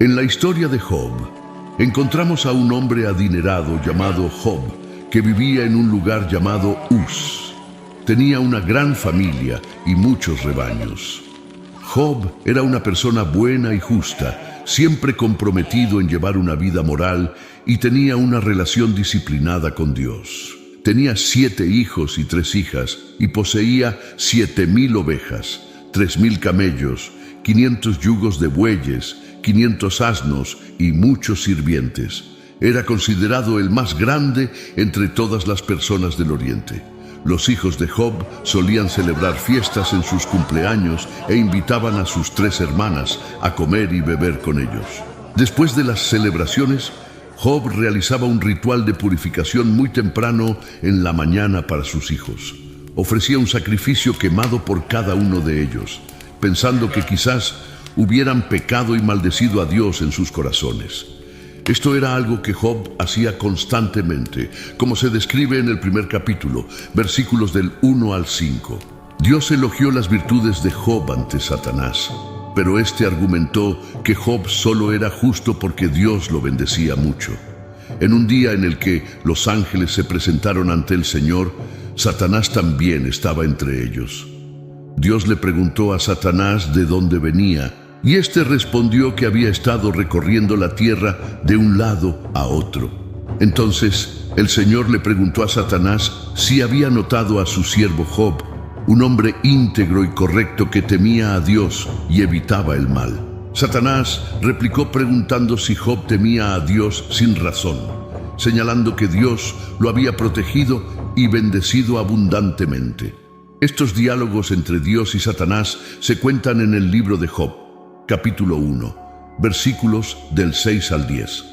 En la historia de Job, encontramos a un hombre adinerado llamado Job, que vivía en un lugar llamado Uz. Tenía una gran familia y muchos rebaños. Job era una persona buena y justa, siempre comprometido en llevar una vida moral y tenía una relación disciplinada con Dios. Tenía 7 hijos y 3 hijas y poseía 7,000 ovejas, 3,000 camellos, 500 yugos de bueyes, 500 asnos y muchos sirvientes. Era considerado el más grande entre todas las personas del Oriente. Los hijos de Job solían celebrar fiestas en sus cumpleaños e invitaban a sus 3 hermanas a comer y beber con ellos. Después de las celebraciones, Job realizaba un ritual de purificación muy temprano en la mañana para sus hijos. Ofrecía un sacrificio quemado por cada uno de ellos, pensando que quizás hubieran pecado y maldecido a Dios en sus corazones. Esto era algo que Job hacía constantemente, como se describe en el primer capítulo, versículos del 1 al 5. Dios elogió las virtudes de Job ante Satanás, pero este argumentó que Job solo era justo porque Dios lo bendecía mucho. En un día en el que los ángeles se presentaron ante el Señor, Satanás también estaba entre ellos. Dios le preguntó a Satanás de dónde venía, y éste respondió que había estado recorriendo la tierra de un lado a otro. Entonces el Señor le preguntó a Satanás si había notado a su siervo Job, un hombre íntegro y correcto que temía a Dios y evitaba el mal. Satanás replicó preguntando si Job temía a Dios sin razón, señalando que Dios lo había protegido y bendecido abundantemente. Estos diálogos entre Dios y Satanás se cuentan en el libro de Job, capítulo 1, versículos del 6 al 10.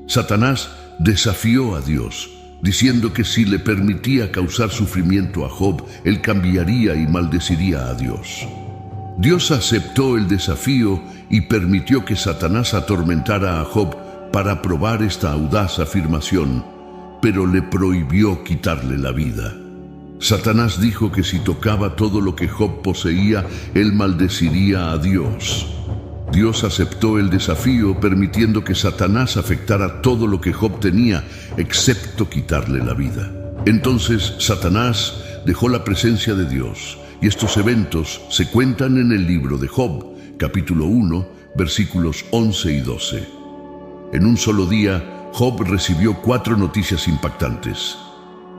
Satanás desafió a Dios, diciendo que si le permitía causar sufrimiento a Job, él cambiaría y maldeciría a Dios. Dios aceptó el desafío y permitió que Satanás atormentara a Job para probar esta audaz afirmación, pero le prohibió quitarle la vida. Satanás dijo que si tocaba todo lo que Job poseía, él maldeciría a Dios. Dios aceptó el desafío, permitiendo que Satanás afectara todo lo que Job tenía, excepto quitarle la vida. Entonces Satanás dejó la presencia de Dios, y estos eventos se cuentan en el libro de Job, capítulo 1, versículos 11 y 12. En un solo día, Job recibió 4 noticias impactantes.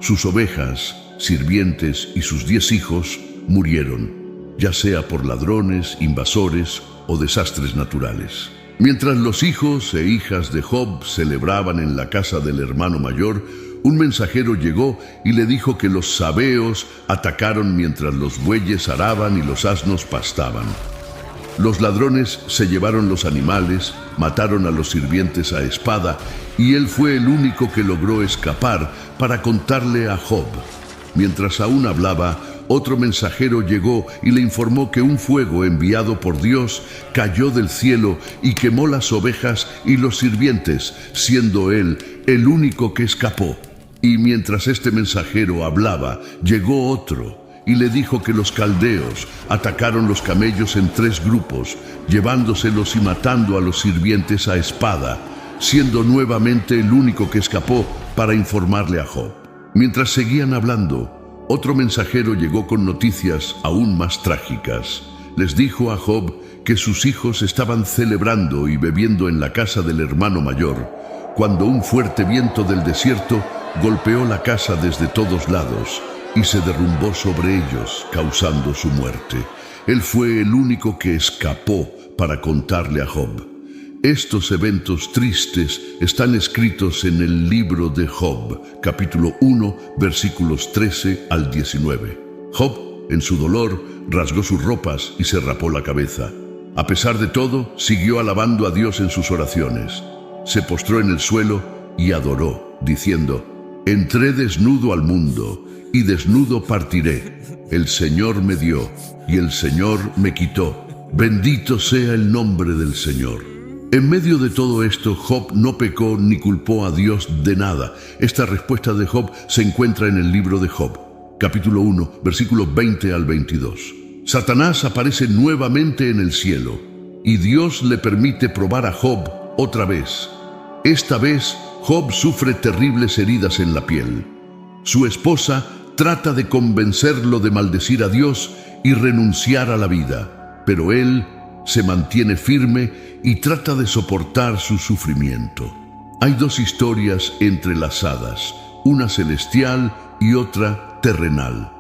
Sus ovejas, sirvientes y sus 10 hijos murieron, ya sea por ladrones, invasores o desastres naturales. Mientras los hijos e hijas de Job celebraban en la casa del hermano mayor, un mensajero llegó y le dijo que los sabeos atacaron mientras los bueyes araban y los asnos pastaban. Los ladrones se llevaron los animales, mataron a los sirvientes a espada, y él fue el único que logró escapar para contarle a Job. Mientras aún hablaba, otro mensajero llegó y le informó que un fuego enviado por Dios cayó del cielo y quemó las ovejas y los sirvientes, siendo él el único que escapó. Y mientras este mensajero hablaba, llegó otro y le dijo que los caldeos atacaron los camellos en 3 grupos, llevándoselos y matando a los sirvientes a espada, siendo nuevamente el único que escapó para informarle a Job. Mientras seguían hablando, otro mensajero llegó con noticias aún más trágicas. Les dijo a Job que sus hijos estaban celebrando y bebiendo en la casa del hermano mayor, cuando un fuerte viento del desierto golpeó la casa desde todos lados y se derrumbó sobre ellos, causando su muerte. Él fue el único que escapó para contarle a Job. Estos eventos tristes están escritos en el libro de Job, capítulo 1, versículos 13 al 19. Job, en su dolor, rasgó sus ropas y se rapó la cabeza. A pesar de todo, siguió alabando a Dios en sus oraciones. Se postró en el suelo y adoró, diciendo: «Entré desnudo al mundo, y desnudo partiré. El Señor me dio, y el Señor me quitó. Bendito sea el nombre del Señor». En medio de todo esto, Job no pecó ni culpó a Dios de nada. Esta respuesta de Job se encuentra en el libro de Job, capítulo 1, versículos 20 al 22. Satanás aparece nuevamente en el cielo, y Dios le permite probar a Job otra vez. Esta vez, Job sufre terribles heridas en la piel. Su esposa trata de convencerlo de maldecir a Dios y renunciar a la vida, pero él se mantiene firme y trata de soportar su sufrimiento. Hay dos historias entrelazadas, una celestial y otra terrenal.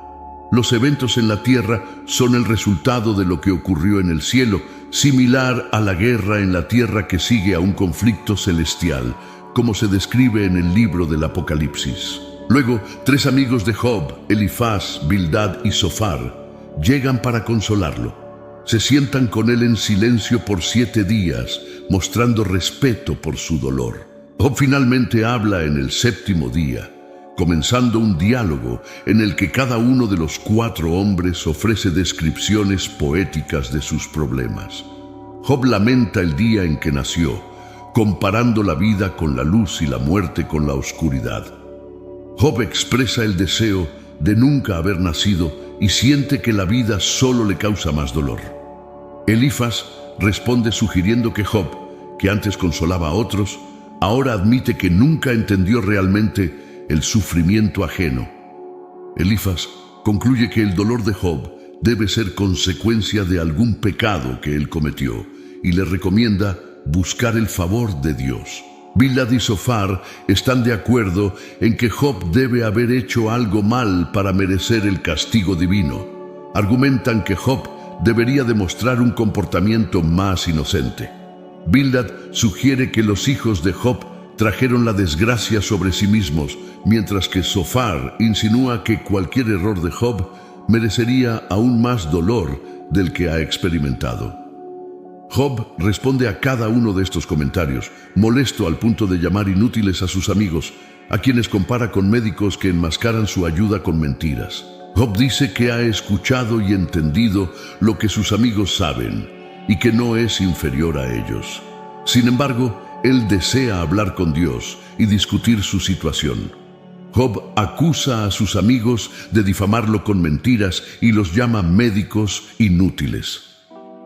Los eventos en la tierra son el resultado de lo que ocurrió en el cielo, similar a la guerra en la tierra que sigue a un conflicto celestial, como se describe en el libro del Apocalipsis. Luego, 3 amigos de Job, Elifaz, Bildad y Zofar, llegan para consolarlo. Se sientan con él en silencio por 7 días, mostrando respeto por su dolor. Job finalmente habla en el 7º día, comenzando un diálogo en el que cada uno de los 4 hombres ofrece descripciones poéticas de sus problemas. Job lamenta el día en que nació, comparando la vida con la luz y la muerte con la oscuridad. Job expresa el deseo de nunca haber nacido y siente que la vida solo le causa más dolor. Elifaz responde sugiriendo que Job, que antes consolaba a otros, ahora admite que nunca entendió realmente el sufrimiento ajeno. Elifaz concluye que el dolor de Job debe ser consecuencia de algún pecado que él cometió y le recomienda buscar el favor de Dios. Bildad y Zofar están de acuerdo en que Job debe haber hecho algo mal para merecer el castigo divino. Argumentan que Job debería demostrar un comportamiento más inocente. Bildad sugiere que los hijos de Job trajeron la desgracia sobre sí mismos, mientras que Zofar insinúa que cualquier error de Job merecería aún más dolor del que ha experimentado. Job responde a cada uno de estos comentarios, molesto al punto de llamar inútiles a sus amigos, a quienes compara con médicos que enmascaran su ayuda con mentiras. Job dice que ha escuchado y entendido lo que sus amigos saben y que no es inferior a ellos. Sin embargo, él desea hablar con Dios y discutir su situación. Job acusa a sus amigos de difamarlo con mentiras y los llama médicos inútiles.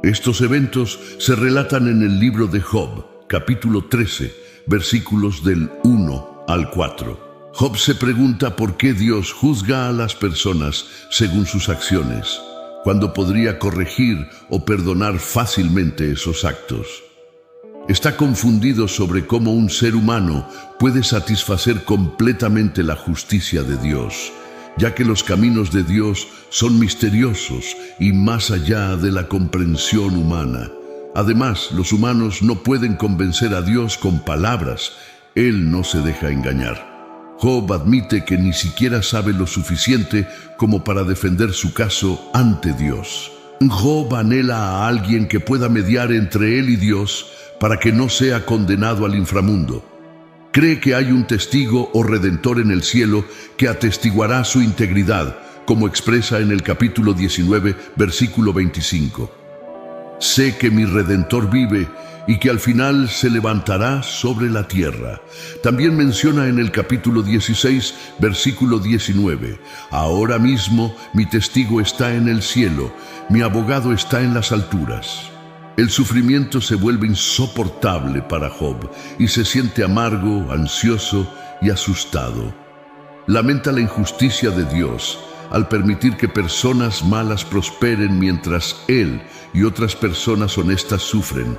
Estos eventos se relatan en el libro de Job, capítulo 13, versículos del 1 al 4. Job se pregunta por qué Dios juzga a las personas según sus acciones, cuando podría corregir o perdonar fácilmente esos actos. Está confundido sobre cómo un ser humano puede satisfacer completamente la justicia de Dios, ya que los caminos de Dios son misteriosos y más allá de la comprensión humana. Además, los humanos no pueden convencer a Dios con palabras. Él no se deja engañar. Job admite que ni siquiera sabe lo suficiente como para defender su caso ante Dios. Job anhela a alguien que pueda mediar entre él y Dios para que no sea condenado al inframundo. Cree que hay un testigo o redentor en el cielo que atestiguará su integridad, como expresa en el capítulo 19, versículo 25. Sé que mi Redentor vive y que al final se levantará sobre la tierra. También menciona en el capítulo 16, versículo 19, ahora mismo mi testigo está en el cielo, mi abogado está en las alturas. El sufrimiento se vuelve insoportable para Job y se siente amargo, ansioso y asustado. Lamenta la injusticia de Dios al permitir que personas malas prosperen mientras él y otras personas honestas sufren.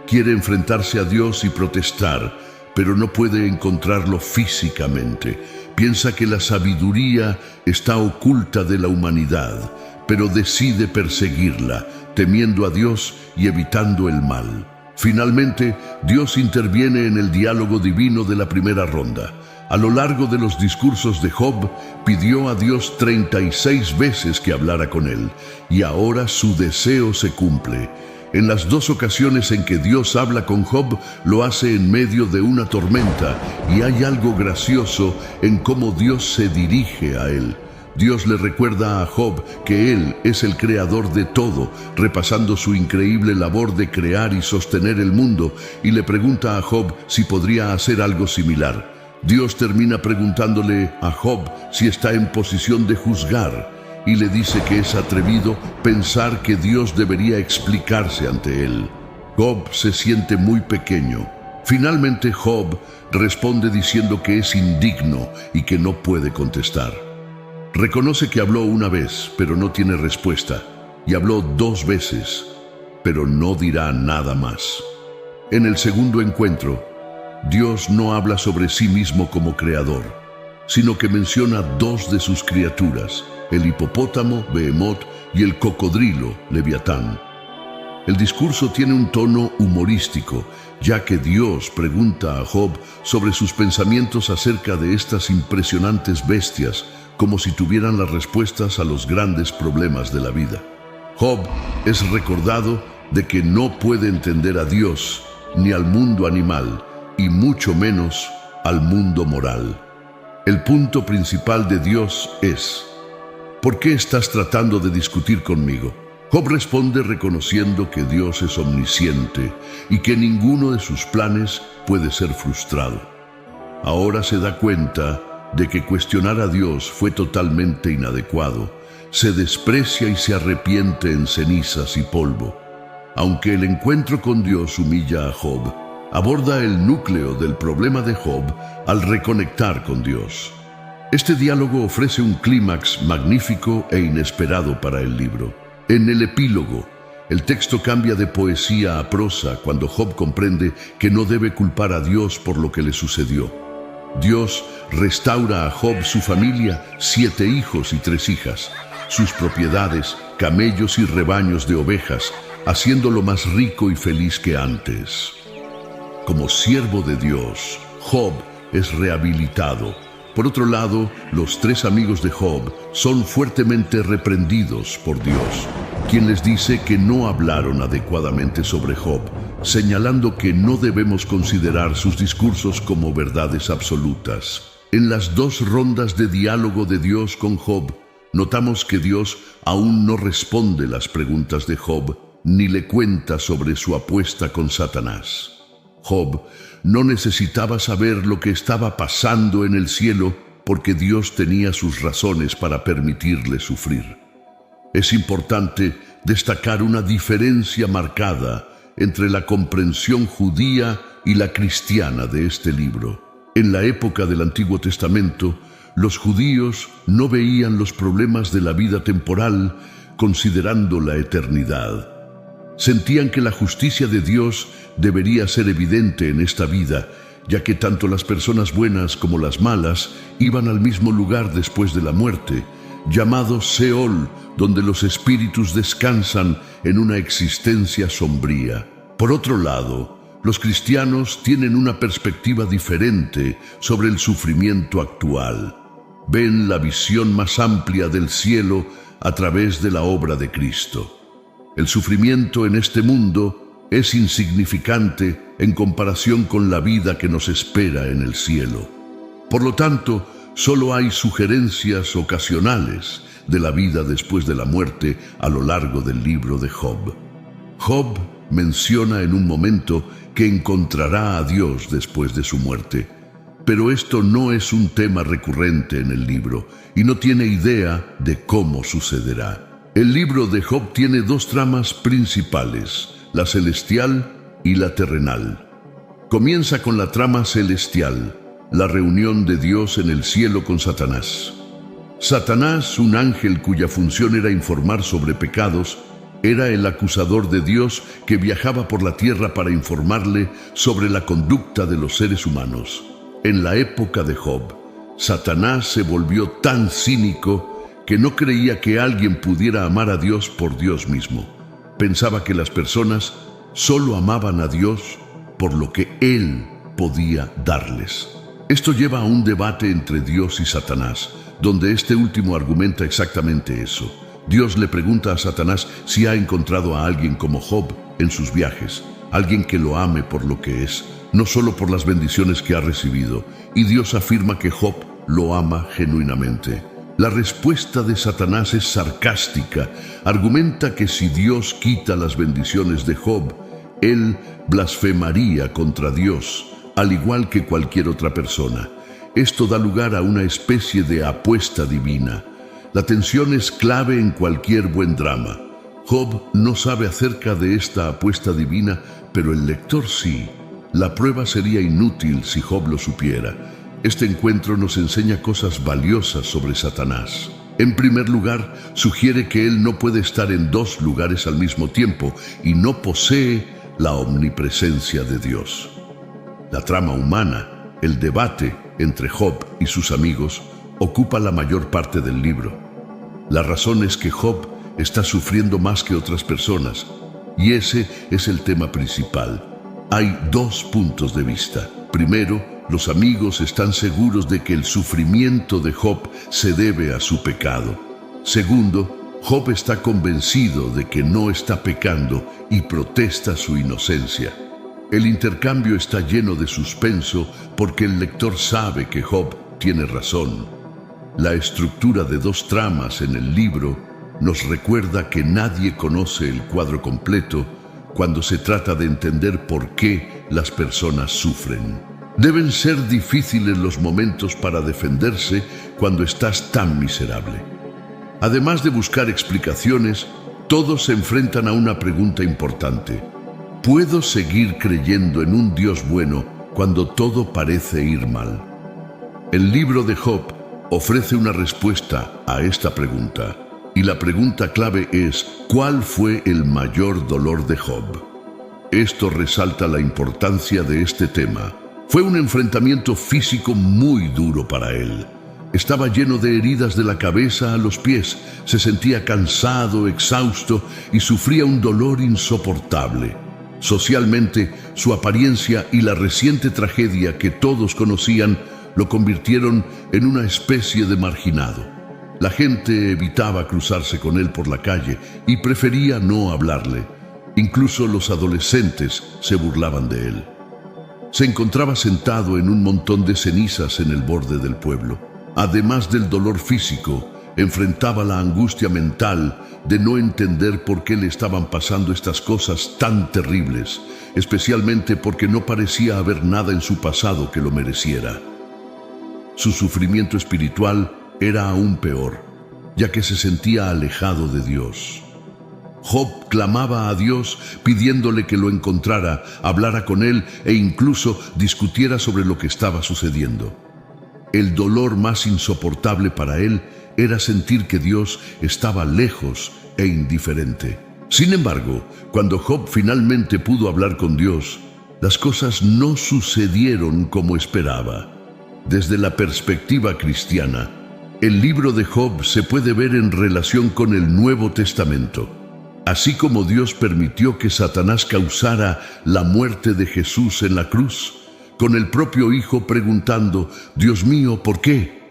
Quiere enfrentarse a Dios y protestar, pero no puede encontrarlo físicamente. Piensa que la sabiduría está oculta de la humanidad, pero decide perseguirla, temiendo a Dios y evitando el mal. Finalmente, Dios interviene en el diálogo divino de la primera ronda. A lo largo de los discursos de Job, pidió a Dios 36 veces que hablara con él, y ahora su deseo se cumple. En las 2 ocasiones en que Dios habla con Job, lo hace en medio de una tormenta, y hay algo gracioso en cómo Dios se dirige a él. Dios le recuerda a Job que él es el creador de todo, repasando su increíble labor de crear y sostener el mundo, y le pregunta a Job si podría hacer algo similar. Dios termina preguntándole a Job si está en posición de juzgar, y le dice que es atrevido pensar que Dios debería explicarse ante él. Job se siente muy pequeño, Finalmente Job responde diciendo que es indigno y que no puede contestar. Reconoce que habló una vez, pero no tiene respuesta, y habló 2 veces, pero no dirá nada más. En el segundo encuentro, Dios no habla sobre sí mismo como creador, sino que menciona 2 de sus criaturas, el hipopótamo, Behemoth, y el cocodrilo, Leviatán. El discurso tiene un tono humorístico, ya que Dios pregunta a Job sobre sus pensamientos acerca de estas impresionantes bestias, como si tuvieran las respuestas a los grandes problemas de la vida. Job es recordado de que no puede entender a Dios, ni al mundo animal, y mucho menos al mundo moral. El punto principal de Dios es: ¿por qué estás tratando de discutir conmigo? Job responde reconociendo que Dios es omnisciente y que ninguno de sus planes puede ser frustrado. Ahora se da cuenta de que cuestionar a Dios fue totalmente inadecuado. Se desprecia y se arrepiente en cenizas y polvo. Aunque el encuentro con Dios humilla a Job, aborda el núcleo del problema de Job al reconectar con Dios. Este diálogo ofrece un clímax magnífico e inesperado para el libro. En el epílogo, el texto cambia de poesía a prosa cuando Job comprende que no debe culpar a Dios por lo que le sucedió. Dios restaura a Job su familia, 7 hijos y 3 hijas, sus propiedades, camellos y rebaños de ovejas, haciéndolo más rico y feliz que antes. Como siervo de Dios, Job es rehabilitado. Por otro lado, los 3 amigos de Job son fuertemente reprendidos por Dios, quien les dice que no hablaron adecuadamente sobre Job, señalando que no debemos considerar sus discursos como verdades absolutas. En las 2 rondas de diálogo de Dios con Job, notamos que Dios aún no responde las preguntas de Job, ni le cuenta sobre su apuesta con Satanás. Job no necesitaba saber lo que estaba pasando en el cielo porque Dios tenía sus razones para permitirle sufrir. Es importante destacar una diferencia marcada entre la comprensión judía y la cristiana de este libro. En la época del Antiguo Testamento, los judíos no veían los problemas de la vida temporal considerando la eternidad. Sentían que la justicia de Dios debería ser evidente en esta vida, ya que tanto las personas buenas como las malas iban al mismo lugar después de la muerte, llamado Seol, donde los espíritus descansan en una existencia sombría. Por otro lado, los cristianos tienen una perspectiva diferente sobre el sufrimiento actual. Ven la visión más amplia del cielo a través de la obra de Cristo. El sufrimiento en este mundo es insignificante en comparación con la vida que nos espera en el cielo. Por lo tanto, solo hay sugerencias ocasionales de la vida después de la muerte a lo largo del libro de Job. Job menciona en un momento que encontrará a Dios después de su muerte, pero esto no es un tema recurrente en el libro y no tiene idea de cómo sucederá. El libro de Job tiene 2 tramas principales, la celestial y la terrenal. Comienza con la trama celestial, la reunión de Dios en el cielo con Satanás. Satanás, un ángel cuya función era informar sobre pecados, era el acusador de Dios que viajaba por la tierra para informarle sobre la conducta de los seres humanos. En la época de Job, Satanás se volvió tan cínico que no creía que alguien pudiera amar a Dios por Dios mismo. Pensaba que las personas solo amaban a Dios por lo que Él podía darles. Esto lleva a un debate entre Dios y Satanás, donde este último argumenta exactamente eso. Dios le pregunta a Satanás si ha encontrado a alguien como Job en sus viajes, alguien que lo ame por lo que es, no solo por las bendiciones que ha recibido, y Dios afirma que Job lo ama genuinamente. La respuesta de Satanás es sarcástica. Argumenta que si Dios quita las bendiciones de Job, él blasfemaría contra Dios, al igual que cualquier otra persona. Esto da lugar a una especie de apuesta divina. La tensión es clave en cualquier buen drama. Job no sabe acerca de esta apuesta divina, pero el lector sí. La prueba sería inútil si Job lo supiera. Este encuentro nos enseña cosas valiosas sobre Satanás. En primer lugar, sugiere que él no puede estar en dos lugares al mismo tiempo y no posee la omnipresencia de Dios. La trama humana, el debate entre Job y sus amigos, ocupa la mayor parte del libro. La razón es que Job está sufriendo más que otras personas, y ese es el tema principal. Hay dos puntos de vista. Primero, los amigos están seguros de que el sufrimiento de Job se debe a su pecado. Segundo, Job está convencido de que no está pecando y protesta su inocencia. El intercambio está lleno de suspenso porque el lector sabe que Job tiene razón. La estructura de dos tramas en el libro nos recuerda que nadie conoce el cuadro completo cuando se trata de entender por qué las personas sufren. Deben ser difíciles los momentos para defenderse cuando estás tan miserable. Además de buscar explicaciones, todos se enfrentan a una pregunta importante. ¿Puedo seguir creyendo en un Dios bueno cuando todo parece ir mal? El libro de Job ofrece una respuesta a esta pregunta. Y la pregunta clave es, ¿cuál fue el mayor dolor de Job? Esto resalta la importancia de este tema. Fue un enfrentamiento físico muy duro para él. Estaba lleno de heridas de la cabeza a los pies, se sentía cansado, exhausto y sufría un dolor insoportable. Socialmente, su apariencia y la reciente tragedia que todos conocían lo convirtieron en una especie de marginado. La gente evitaba cruzarse con él por la calle y prefería no hablarle. Incluso los adolescentes se burlaban de él. Se encontraba sentado en un montón de cenizas en el borde del pueblo. Además del dolor físico, enfrentaba la angustia mental de no entender por qué le estaban pasando estas cosas tan terribles, especialmente porque no parecía haber nada en su pasado que lo mereciera. Su sufrimiento espiritual era aún peor, ya que se sentía alejado de Dios. Job clamaba a Dios pidiéndole que lo encontrara, hablara con él e incluso discutiera sobre lo que estaba sucediendo. El dolor más insoportable para él era sentir que Dios estaba lejos e indiferente. Sin embargo, cuando Job finalmente pudo hablar con Dios, las cosas no sucedieron como esperaba. Desde la perspectiva cristiana, el libro de Job se puede ver en relación con el Nuevo Testamento. Así como Dios permitió que Satanás causara la muerte de Jesús en la cruz, con el propio Hijo preguntando, «Dios mío, ¿por qué?».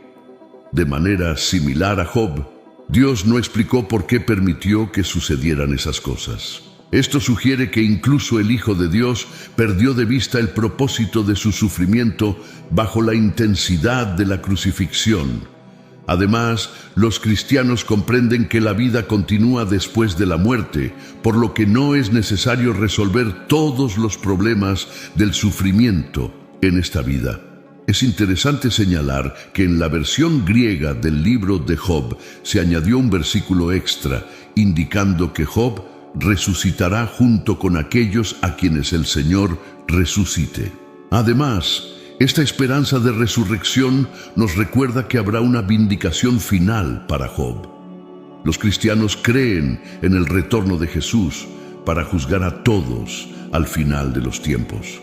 De manera similar a Job, Dios no explicó por qué permitió que sucedieran esas cosas. Esto sugiere que incluso el Hijo de Dios perdió de vista el propósito de su sufrimiento bajo la intensidad de la crucifixión. Además, los cristianos comprenden que la vida continúa después de la muerte, por lo que no es necesario resolver todos los problemas del sufrimiento en esta vida. Es interesante señalar que en la versión griega del libro de Job se añadió un versículo extra, indicando que Job resucitará junto con aquellos a quienes el Señor resucite. Además, esta esperanza de resurrección nos recuerda que habrá una vindicación final para Job. Los cristianos creen en el retorno de Jesús para juzgar a todos al final de los tiempos.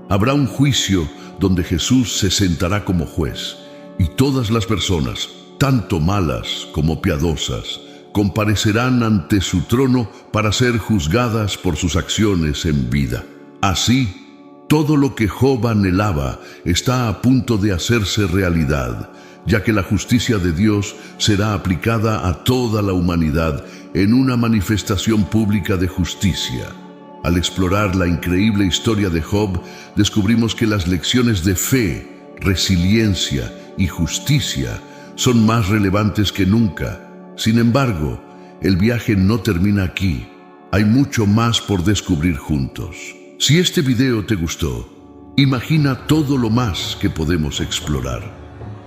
Habrá un juicio donde Jesús se sentará como juez y todas las personas, tanto malas como piadosas, comparecerán ante su trono para ser juzgadas por sus acciones en vida. Así, todo lo que Job anhelaba está a punto de hacerse realidad, ya que la justicia de Dios será aplicada a toda la humanidad en una manifestación pública de justicia. Al explorar la increíble historia de Job, descubrimos que las lecciones de fe, resiliencia y justicia son más relevantes que nunca. Sin embargo, el viaje no termina aquí. Hay mucho más por descubrir juntos. Si este video te gustó, imagina todo lo más que podemos explorar.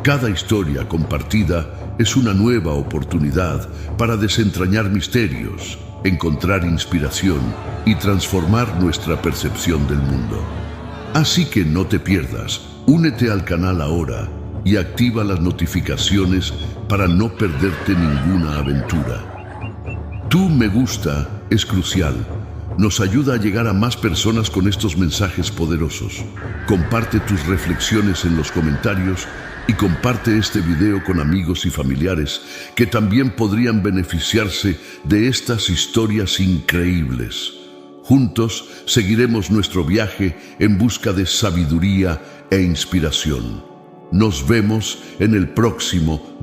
Cada historia compartida es una nueva oportunidad para desentrañar misterios, encontrar inspiración y transformar nuestra percepción del mundo. Así que no te pierdas, únete al canal ahora y activa las notificaciones para no perderte ninguna aventura. Tu me gusta es crucial. Nos ayuda a llegar a más personas con estos mensajes poderosos. Comparte tus reflexiones en los comentarios y comparte este video con amigos y familiares que también podrían beneficiarse de estas historias increíbles. Juntos seguiremos nuestro viaje en busca de sabiduría e inspiración. Nos vemos en el próximo